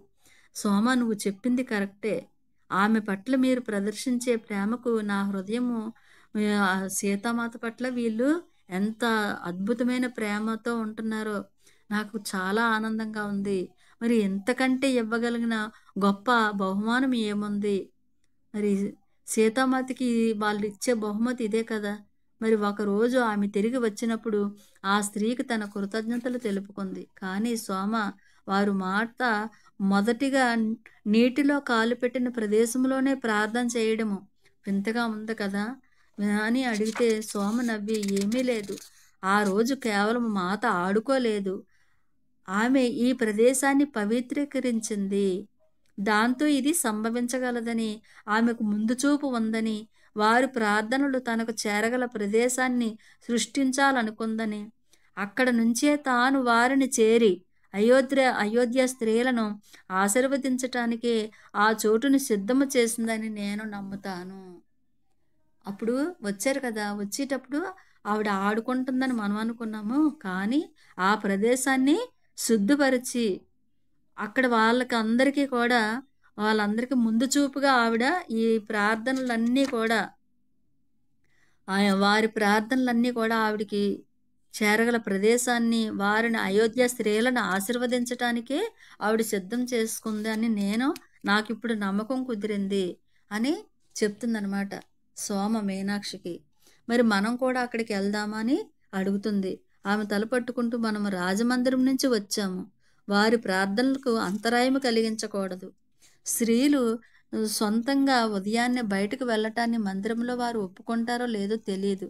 Speaker 1: సోమ, నువ్వు చెప్పింది కరెక్టే. ఆమె పట్ల మీరు ప్రదర్శించే ప్రేమకు నా హృదయము సీతామాత పట్ల వీళ్ళు ఎంత అద్భుతమైన ప్రేమతో ఉంటున్నారో నాకు చాలా ఆనందంగా ఉంది. మరి ఎంతకంటే ఇవ్వగలిగిన గొప్ప బహుమానం ఏముంది? మరి సీతామాతకి వాళ్ళు ఇచ్చే బహుమతి ఇదే కదా! మరి ఒకరోజు ఆమె తిరిగి వచ్చినప్పుడు ఆ స్త్రీకి తన కృతజ్ఞతలు తెలుపుకుంది. కానీ సోమ, వారు మాత మొదటిగా నీటిలో కాలు పెట్టిన ప్రదేశంలోనే ప్రార్థన చేయడము వింతగా ఉంది కదా అని అడిగితే సోమ నవ్వి, ఏమీ లేదు. ఆ రోజు కేవలం మాత ఆడుకోలేదు, ఆమె ఈ ప్రదేశాన్ని పవిత్రీకరించింది. దాంతో ఇది సంభవించగలదని ఆమెకు ముందు చూపు ఉందని, వారి ప్రార్థనలు తనకు చేరగల ప్రదేశాన్ని సృష్టించాలనుకుందని, అక్కడ నుంచే తాను వారిని చేరి అయోధ్య స్త్రీలను ఆశీర్వదించటానికే ఆ చోటుని సిద్ధము చేసిందని నేను నమ్ముతాను. అప్పుడు వచ్చారు కదా! వచ్చేటప్పుడు ఆవిడ ఆడుకుంటుందని మనం అనుకున్నాము. కానీ ఆ ప్రదేశాన్ని శుద్ధపరిచి అక్కడ వాళ్ళకందరికీ కూడా వాళ్ళందరికీ ముందు చూపుగా ఆవిడ ఈ ప్రార్థనలన్నీ కూడా వారి ప్రార్థనలన్నీ కూడా ఆవిడకి చేరగల ప్రదేశాన్ని, వారిని అయోధ్య స్త్రీలను ఆశీర్వదించటానికే ఆవిడ సిద్ధం చేసుకుంది అని నాకిప్పుడు నమ్మకం కుదిరింది అని చెప్తుందనమాట సోమ మీనాక్షికి. మరి మనం కూడా అక్కడికి వెళ్దామా అని అడుగుతుంది. ఆమె తల పట్టుకుంటూ, మనం రాజమందిరం నుంచి వచ్చాము. వారి ప్రార్థనలకు అంతరాయం కలిగించకూడదు. స్త్రీలు సొంతంగా ఉదయాన్నే బయటకు వెళ్ళటాన్ని మందిరంలో వారు ఒప్పుకుంటారో లేదో తెలియదు.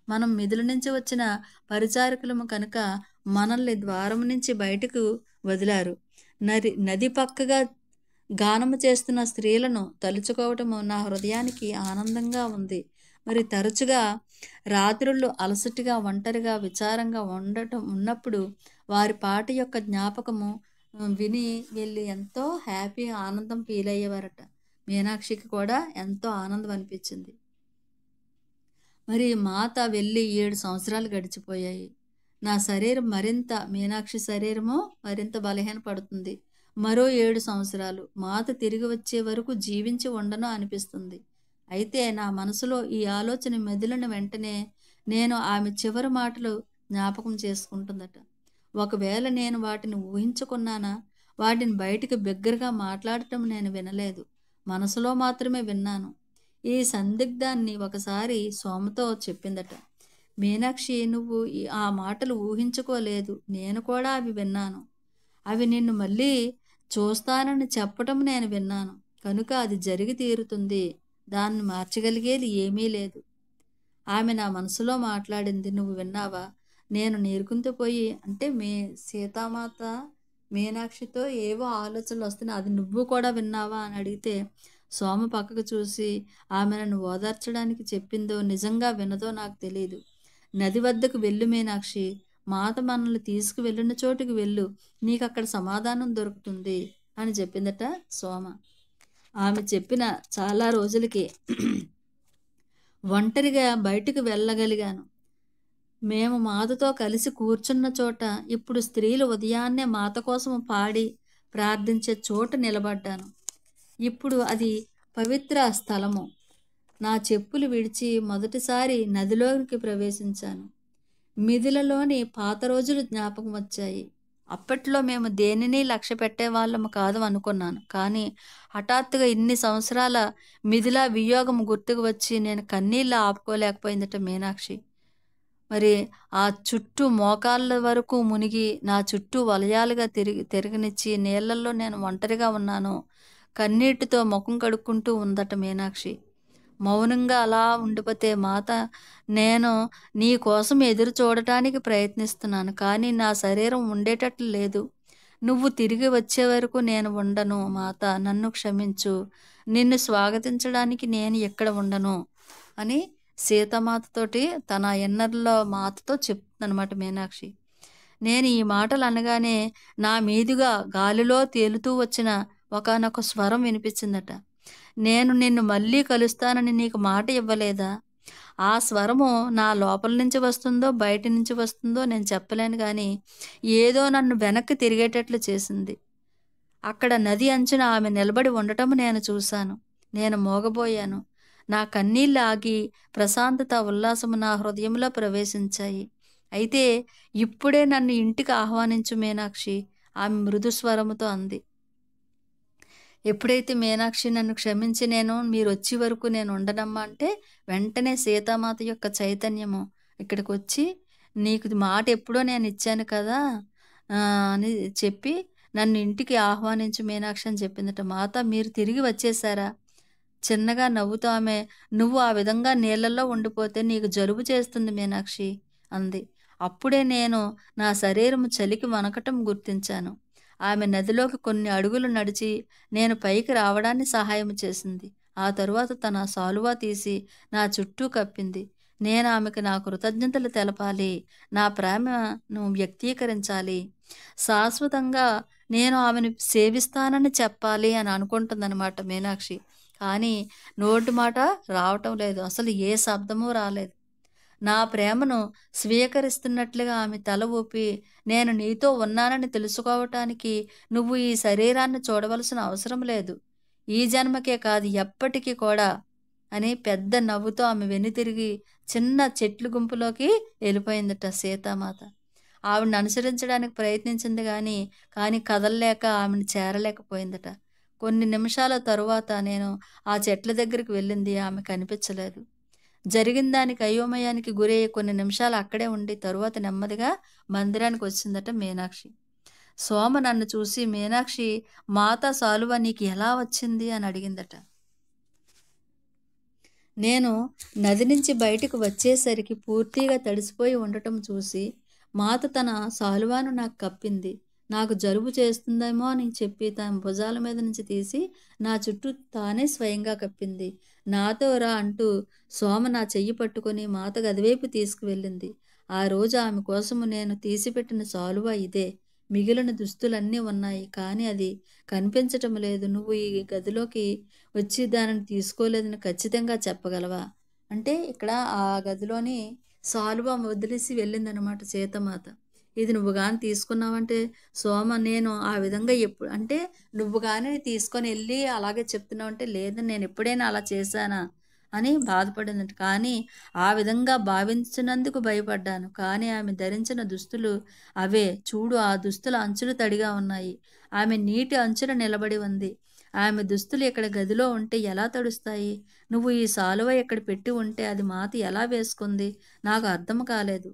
Speaker 1: మనం మిథిల నుంచి వచ్చిన పరిచారకులము కనుక మనల్ని ద్వారం నుంచి బయటకు వదిలారు. నది పక్కగా గానము చేస్తున్న స్త్రీలను తలుచుకోవటము నా హృదయానికి ఆనందంగా ఉంది. మరి తరచుగా రాత్రుళ్ళు అలసటిగా, ఒంటరిగా, విచారంగా ఉన్నప్పుడు వారి పాట యొక్క జ్ఞాపకము విని వీళ్ళు ఎంతో హ్యాపీ, ఆనందం ఫీల్ అయ్యేవారట. మీనాక్షికి కూడా ఎంతో ఆనందం అనిపించింది. మరి మాత వెళ్ళి 7 సంవత్సరాలు గడిచిపోయాయి. నా శరీరం మీనాక్షి శరీరము మరింత బలహీనపడుతుంది. మరో 7 సంవత్సరాలు మాత తిరిగి వచ్చే వరకు జీవించి ఉండను అనిపిస్తుంది. అయితే నా మనసులో ఈ ఆలోచన మెదిలిన వెంటనే నేను ఆమె చివరి మాటలు జ్ఞాపకం చేసుకుంటుందట. ఒకవేళ నేను వాటిని ఊహించుకున్నానా, వాటిని బయటికి బిగ్గరగా మాట్లాడటం నేను వినలేదు, మనసులో మాత్రమే విన్నాను. ఈ సందిగ్ధాన్ని ఒకసారి సోమతో చెప్పిందట. మీనాక్షి, నువ్వు ఆ మాటలు ఊహించుకోలేదు, నేను కూడా అవి విన్నాను. అవి నిన్ను మళ్ళీ చూస్తానని చెప్పటం నేను విన్నాను. కనుక అది జరిగి తీరుతుంది. దాన్ని మార్చగలిగేది ఏమీ లేదు. ఆమె నా మనసులో మాట్లాడింది. నువ్వు విన్నావా? నేను నీరుకుంటూ అంటే సీతామాత మీనాక్షితో ఏవో ఆలోచనలు వస్తున్నాయి, అది నువ్వు కూడా విన్నావా అని అడిగితే సోమ పక్కకు చూసి ఆమె నన్ను ఓదార్చడానికి చెప్పిందో నిజంగా వినదో నాకు తెలియదు. నది వద్దకు వెళ్ళు మీనాక్షి, మాత మనల్ని తీసుకువెళ్ళిన చోటుకి వెళ్ళు, నీకు అక్కడ సమాధానం దొరుకుతుంది అని చెప్పిందట సోమ. ఆమె చెప్పిన చాలా రోజులకి ఒంటరిగా బయటకు వెళ్ళగలిగాను. మేము మాతతో కలిసి కూర్చున్న చోట ఇప్పుడు స్త్రీలు ఉదయాన్నే మాత కోసం పాడి ప్రార్థించే చోట నిలబడ్డాను. ఇప్పుడు అది పవిత్ర స్థలము. నా చెప్పులు విడిచి మొదటిసారి నదిలోకి ప్రవేశించాను. మిథిలలోని పాత రోజులు జ్ఞాపకం వచ్చాయి. అప్పట్లో మేము దేనిని లక్ష్య పెట్టేవాళ్ళము కాదు అనుకున్నాను. కానీ హఠాత్తుగా ఇన్ని సంవత్సరాల మిథిల వియోగం గుర్తుకు వచ్చి నేను కన్నీళ్ళు ఆపుకోలేకపోయిందట మీనాక్షి. మరి ఆ చుట్టూ మోకాళ్ళ వరకు మునిగి నా చుట్టూ వలయాలుగా తిరగనిచ్చి నీళ్ళల్లో నేను ఒంటరిగా ఉన్నాను. కన్నీటితో ముఖం కడుక్కుంటూ ఉందట మీనాక్షి. మౌనంగా అలా ఉండిపోతే మాత, నేను నీ కోసం ఎదురు చూడటానికి ప్రయత్నిస్తున్నాను, కానీ నా శరీరం ఉండేటట్లు లేదు. నువ్వు తిరిగి వచ్చే వరకు నేను ఉండను మాత, నన్ను క్షమించు. నిన్ను స్వాగతించడానికి నేను ఇక్కడ ఉండను అని సీతామాతతోటి తన ఎన్నర్లో మాతతో చెప్తుందనమాట మీనాక్షి. నేను ఈ మాటలు అనగానే నా మీదుగా గాలిలో తేలుతూ వచ్చిన ఒకానొక స్వరం వినిపించిందట. నేను నిన్ను మళ్ళీ కలుస్తానని నీకు మాట ఇవ్వలేదా? ఆ స్వరము నా లోపల నుంచి వస్తుందో బయట నుంచి వస్తుందో నేను చెప్పలేను, కానీ ఏదో నన్ను వెనక్కి తిరిగేటట్లు చేసింది. అక్కడ నది అంచున ఆమె నిలబడి ఉండటం నేను చూశాను. నేను మోగబోయాను. నా కన్నీళ్ళు ఆగి ప్రశాంతత ఉల్లాసము నా హృదయంలో ప్రవేశించాయి. అయితే ఇప్పుడే నన్ను ఇంటికి ఆహ్వానించు మీనాక్షి, ఆమె మృదు స్వరముతో అంది. ఎప్పుడైతే మీనాక్షి నన్ను క్షమించి మీరు వచ్చే వరకు నేను ఉండనమ్మా అంటే వెంటనే సీతామాత యొక్క చైతన్యము ఇక్కడికి వచ్చి, నీకు మాట ఎప్పుడో నేను ఇచ్చాను కదా అని చెప్పి నన్ను ఇంటికి ఆహ్వానించు మీనాక్షి అని చెప్పిందట. మాత, మీరు తిరిగి వచ్చేసారా? చిన్నగా నవ్వుతూ ఆమె, నువ్వు ఆ విధంగా నీళ్ళల్లో ఉండిపోతే నీకు జలుబు చేస్తుంది మీనాక్షి అంది. అప్పుడే నేను నా శరీరం చలికి వణకటం గుర్తించాను. ఆమె నదిలోకి కొన్ని అడుగులు నడిచి నేను పైకి రావడాన్ని సహాయం చేసింది. ఆ తరువాత తన సాలువా తీసి నా చుట్టూ కప్పింది. నేను ఆమెకు నా కృతజ్ఞతలు తెలపాలి, నా ప్రేమను వ్యక్తీకరించాలి, శాశ్వతంగా నేను ఆమెను సేవిస్తానని చెప్పాలి అని అనుకుంటుందన్నమాట మీనాక్షి. కానీ నోటి మాట రావటం లేదు, అసలు ఏ శబ్దమూ రాలేదు. నా ప్రేమను స్వీకరిస్తున్నట్లుగా ఆమె తల ఊపి, నేను నీతో ఉన్నానని తెలుసుకోవటానికి నువ్వు ఈ శరీరాన్ని చూడవలసిన అవసరం లేదు, ఈ జన్మకే కాదు ఎప్పటికీ కూడా అని పెద్ద నవ్వుతో ఆమె వెనుతిరిగి చిన్న చెట్ల గుంపులోకి వెళ్ళిపోయిందట సీతామాత. ఆవిడని అనుసరించడానికి ప్రయత్నించింది కానీ కదలలేక ఆమెను చేరలేకపోయిందట. కొన్ని నిమిషాల తరువాత నేను ఆ చెట్ల దగ్గరికి వెళ్ళింది. ఆమె కనిపించలేదు. జరిగిన దానికి అయోమయానికి గురయ్యే కొన్ని నిమిషాలు అక్కడే ఉండి తరువాత నెమ్మదిగా మందిరానికి వచ్చిందట మీనాక్షి. సోమ నన్ను చూసి, మీనాక్షి, మాత సాలువ నీకు ఎలా వచ్చింది అని అడిగిందట. నేను నది నుంచి బయటకు వచ్చేసరికి పూర్తిగా తడిసిపోయి ఉండటం చూసి మాత తన సాలువాను నాకు కప్పింది. నాకు జలుబు చేస్తుందేమో అని చెప్పి తన భుజాల మీద నుంచి తీసి నా చుట్టూ తానే స్వయంగా కప్పింది. నాతో రా అంటూ సోమ నా చెయ్యి పట్టుకొని మాత గదివైపు తీసుకువెళ్ళింది. ఆ రోజు ఆమె కోసము నేను తీసిపెట్టిన సాలువా ఇదే. మిగిలిన దుస్తులన్నీ ఉన్నాయి, కానీ అది కనిపించటం లేదు. నువ్వు ఈ గదిలోకి వచ్చి దానిని తీసుకోలేదని ఖచ్చితంగా చెప్పగలవా అంటే ఇక్కడ ఆ గదిలోని సాలువా వదిలేసి వెళ్ళిందనమాట సీతమాత. ఇది నువ్వు కానీ తీసుకున్నావంటే సోమ, నేను ఆ విధంగా ఎప్పుడు అంటే నువ్వు కానీ తీసుకొని వెళ్ళి అలాగే చెప్తున్నావు అంటే, లేదు నేను ఎప్పుడైనా అలా చేశానా అని బాధపడిందంట. కానీ ఆ విధంగా భావించినందుకు భయపడ్డాను. కానీ ఆమె ధరించిన దుస్తులు అవే. చూడు, ఆ దుస్తుల అంచులు తడిగా ఉన్నాయి. ఆమె నీటి అంచున నిలబడి ఉంది. ఆమె దుస్తులు ఇక్కడ గదిలో ఉంటే ఎలా తడుస్తాయి? నువ్వు ఈ సాలువ ఇక్కడ పెట్టి ఉంటే అది మాత ఎలా వేసుకుంది? నాకు అర్థం కాలేదు.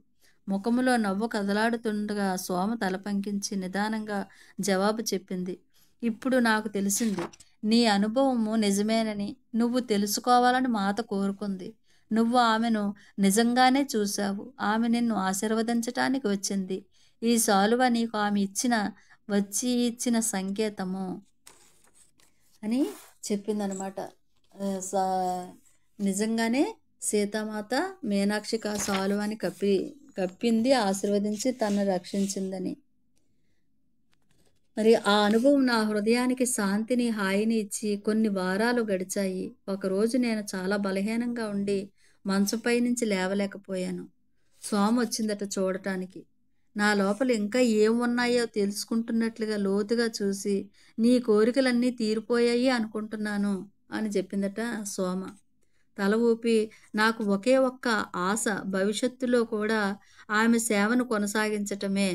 Speaker 1: ముఖములో నవ్వు కదలాడుతుండగా సోమ తల పంకించి నిదానంగా జవాబు చెప్పింది. ఇప్పుడు నాకు తెలిసింది, నీ అనుభవము నిజమేనని. నువ్వు తెలుసుకోవాలని మాత కోరుకుంది. నువ్వు ఆమెను నిజంగానే చూశావు. ఆమె నిన్ను ఆశీర్వదించటానికి వచ్చింది. ఈ సాలువ నీకు ఆమె ఇచ్చిన సంకేతము అని చెప్పిందనమాట. నిజంగానే సీతామాత మీనాక్షికి ఆ సాలువాని కప్పింది, ఆశీర్వదించి తనను రక్షించిందని. మరి ఆ అనుభవం నా హృదయానికి శాంతిని, హాయిని ఇచ్చి కొన్ని వారాలు గడిచాయి. ఒకరోజు నేను చాలా బలహీనంగా ఉండి మంచంపై నుంచి లేవలేకపోయాను. స్వామొచ్చిందట చూడటానికి. నా లోపల ఇంకా ఏం ఉన్నాయో తెలుసుకుంటున్నట్లుగా లోతుగా చూసి, నీ కోరికలన్నీ తీరిపోయాయి అనుకుంటున్నాను అని చెప్పిందట సోమ. తల ఊపి, నాకు ఒకే ఒక్క ఆశ భవిష్యత్తులో కూడా ఆమె సేవను కొనసాగించటమే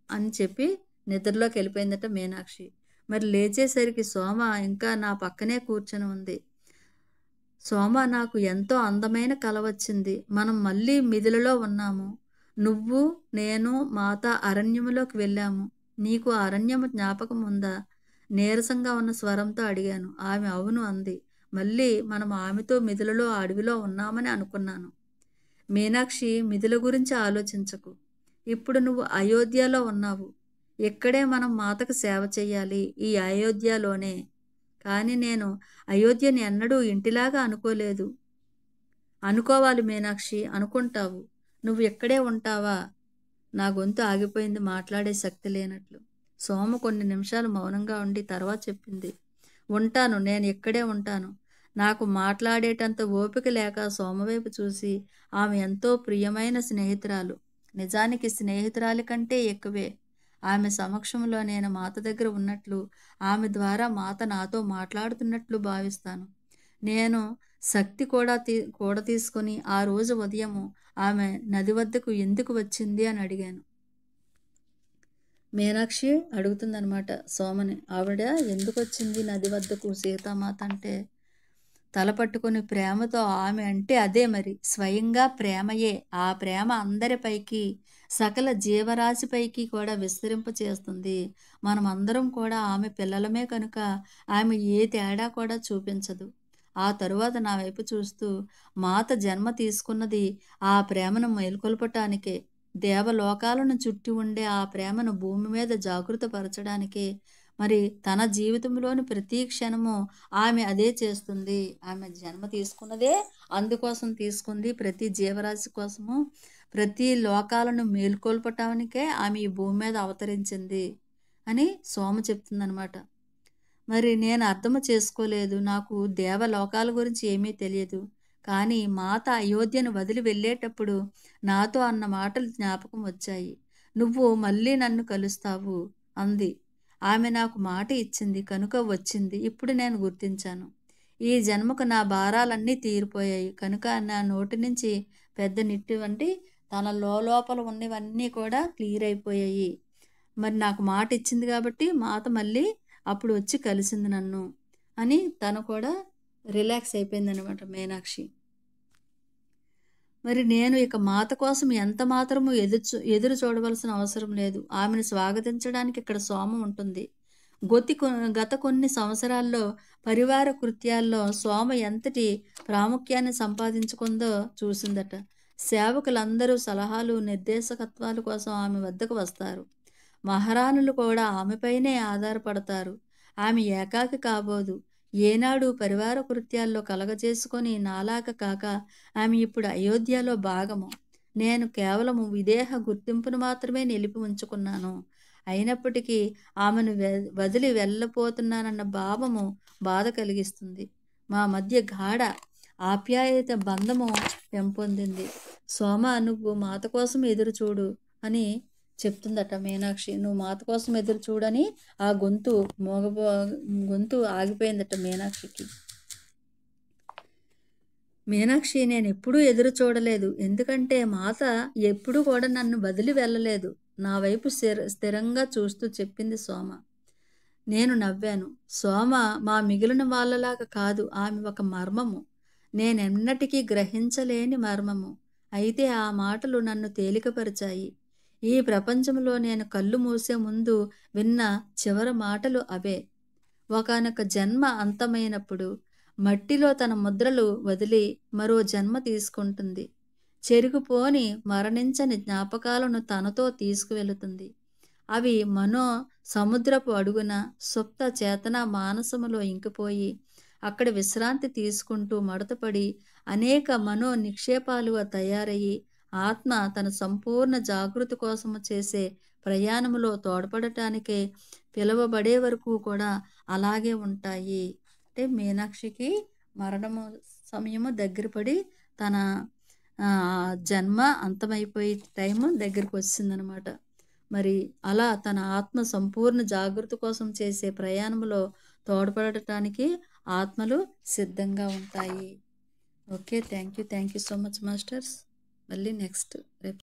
Speaker 1: అని చెప్పి నిద్రలోకి వెళ్ళిపోయిందట మీనాక్షి. మరి లేచేసరికి సోమ ఇంకా నా పక్కనే కూర్చొని ఉంది. సోమ, నాకు ఎంతో అందమైన కల వచ్చింది. మనం మళ్ళీ మిథిలలో ఉన్నాము. నువ్వు, నేను, మాత అరణ్యములోకి వెళ్ళాము. నీకు ఆ అరణ్యము జ్ఞాపకం ఉందా? నీరసంగా ఉన్న స్వరంతో అడిగాను. ఆమె అవును అంది. మళ్ళీ మనం ఆమెతో మిథిలలో ఆ అడవిలో ఉన్నామని అనుకున్నాను. మీనాక్షి, మిథిల గురించి ఆలోచించకు. ఇప్పుడు నువ్వు అయోధ్యలో ఉన్నావు. ఇక్కడే మనం మాతకు సేవ చెయ్యాలి, ఈ అయోధ్యలోనే. కానీ నేను అయోధ్యని ఎన్నడూ ఇంటిలాగా అనుకోలేదు. అనుకోవాలి మీనాక్షి, అనుకుంటావు. నువ్వు ఇక్కడే ఉంటావా? నా గొంతు ఆగిపోయింది, మాట్లాడే శక్తి లేనట్లు. సోమ కొన్ని నిమిషాలు మౌనంగా ఉండి తర్వాత చెప్పింది. ఉంటాను, నేను ఇక్కడే ఉంటాను. నాకు మాట్లాడేటంత ఓపిక లేక సోమవైపు చూసి, ఆమె ఎంతో ప్రియమైన స్నేహితురాలు. నిజానికి స్నేహితురాలి కంటే ఎక్కువే. ఆమె సమక్షంలో నేను మాత దగ్గర ఉన్నట్లు, ఆమె ద్వారా మాత నాతో మాట్లాడుతున్నట్లు భావిస్తాను. నేను శక్తి కూడా తీసుకుని ఆ రోజు ఉదయము ఆమె నది వద్దకు ఎందుకు వచ్చింది అని అడిగాను. మీనాక్షి అడుగుతుందనమాట సోమని. ఆవిడ ఎందుకు వచ్చింది నది వద్దకు సీతామాత అంటే, తల పట్టుకొని ప్రేమతో, ఆమె అంటే అదే మరి స్వయంగా ప్రేమయే. ఆ ప్రేమ అందరిపైకి, సకల జీవరాశిపైకి కూడా విస్తరింప చేస్తుంది. మనం అందరం కూడా ఆమె పిల్లలమే కనుక ఆమె ఏ తేడా కూడా చూపించదు. ఆ తరువాత నా వైపు చూస్తూ, మాత జన్మ తీసుకున్నది ఆ ప్రేమను మేల్కొల్పటానికే. దేవలోకాలను చుట్టి ఉండే ఆ ప్రేమను భూమి మీద జాగృతపరచడానికే. మరి తన జీవితంలోని ప్రతి క్షణము ఆమె అదే చేస్తుంది. ఆమె జన్మ తీసుకున్నదే అందుకోసం తీసుకుంది. ప్రతి జీవరాశి కోసము, ప్రతి లోకాలను మేల్కొల్పటానికే ఆమె ఈ భూమి మీద అవతరించింది అని సోమ చెప్తుందనమాట. మరి నేను అర్థము చేసుకోలేదు. నాకు దేవలోకాల గురించి ఏమీ తెలియదు. కానీ మాత అయోధ్యను వదిలి వెళ్ళేటప్పుడు నాతో అన్న మాటలు జ్ఞాపకం వచ్చాయి. నువ్వు మళ్ళీ నన్ను కలుస్తావు అంది. ఆమె నాకు మాట ఇచ్చింది కనుక వచ్చింది. ఇప్పుడు నేను గుర్తించాను. ఈ జన్మకు నా భారాలన్నీ తీరిపోయాయి కనుక నా నోటి నుంచి పెద్ద నిట్టు వంటి తన లోపల ఉన్నవన్నీ కూడా క్లియర్ అయిపోయాయి. మరి నాకు మాట ఇచ్చింది కాబట్టి మాత మళ్ళీ అప్పుడు వచ్చి కలిసింది నన్ను అని తను కూడా రిలాక్స్ అయిపోయిందనమాట మీనాక్షి. మరి నేను ఇక మాత కోసం ఎంత మాత్రము ఎదురు చూడవలసిన అవసరం లేదు. ఆమెను స్వాగతించడానికి ఇక్కడ సోమ ఉంటుంది. గత కొన్ని సంవత్సరాల్లో పరివార కృత్యాల్లో సోమ ఎంతటి ప్రాముఖ్యాన్ని సంపాదించుకుందో చూసిందట. సేవకులందరూ సలహాలు, నిర్దేశకత్వాల కోసం ఆమె వద్దకు వస్తారు. మహారాణులు కూడా ఆమెపైనే ఆధారపడతారు. ఆమె ఏకాకి కాబోదు. ఏనాడు పరివార కృత్యాల్లో కలగజేసుకొని నాలాక కాక ఆమె ఇప్పుడు అయోధ్యలో భాగము. నేను కేవలము విదేహ గుర్తింపును మాత్రమే నిలిపి ఉంచుకున్నాను. అయినప్పటికీ ఆమెను వదిలి వెళ్ళిపోతున్నానన్న భావము బాధ కలిగిస్తుంది. మా మధ్య గాఢ ఆప్యాయత బంధము పెంపొందింది. సోమ, నువ్వు మాత కోసం ఎదురు చూడు అని చెప్తుందట మీనాక్షి. నువ్వు మాత కోసం ఎదురు చూడని ఆ గొంతు ఆగిపోయిందట మీనాక్షికి. మీనాక్షి, నేను ఎప్పుడూ ఎదురు చూడలేదు. ఎందుకంటే మాత ఎప్పుడూ కూడా నన్ను వదిలి వెళ్ళలేదు. నా వైపు స్థిరంగా చూస్తూ చెప్పింది సోమ. నేను నవ్వాను. సోమ మా మిగిలిన వాళ్ళలాగా కాదు. ఆమె ఒక మర్మము, నేనెన్నటికీ గ్రహించలేని మర్మము. అయితే ఆ మాటలు నన్ను తేలికపరిచాయి. ఈ ప్రపంచంలో నేను కళ్ళు మూసే ముందు విన్న చివరి మాటలు అవే. ఒకానొక జన్మ అంతమైనప్పుడు మట్టిలో తన ముద్రలు వదిలి మరో జన్మ తీసుకుంటుంది. చెరిగిపోని మరణించని జ్ఞాపకాలను తనతో తీసుకువెళుతుంది. అవి మనో సముద్రపు అడుగున సుప్త చేతన మానసములో ఇంకిపోయి అక్కడ విశ్రాంతి తీసుకుంటూ మడతపడి అనేక మనో నిక్షేపాలుగా తయారయ్యి ఆత్మ తన సంపూర్ణ జాగృతి కోసము చేసే ప్రయాణములో తోడ్పడటానికే పిలువబడే వరకు కూడా అలాగే ఉంటాయి. అంటే మీనాక్షికి మరణము సమయము దగ్గర పడి తన జన్మ అంతమైపోయే టైము దగ్గరికి వచ్చిందనమాట. మరి అలా తన ఆత్మ సంపూర్ణ జాగృతి కోసం చేసే ప్రయాణంలో తోడ్పడటానికి ఆత్మలు సిద్ధంగా ఉంటాయి. Okay. Thank you so much masters. మళ్ళీ నెక్స్ట్ రేపు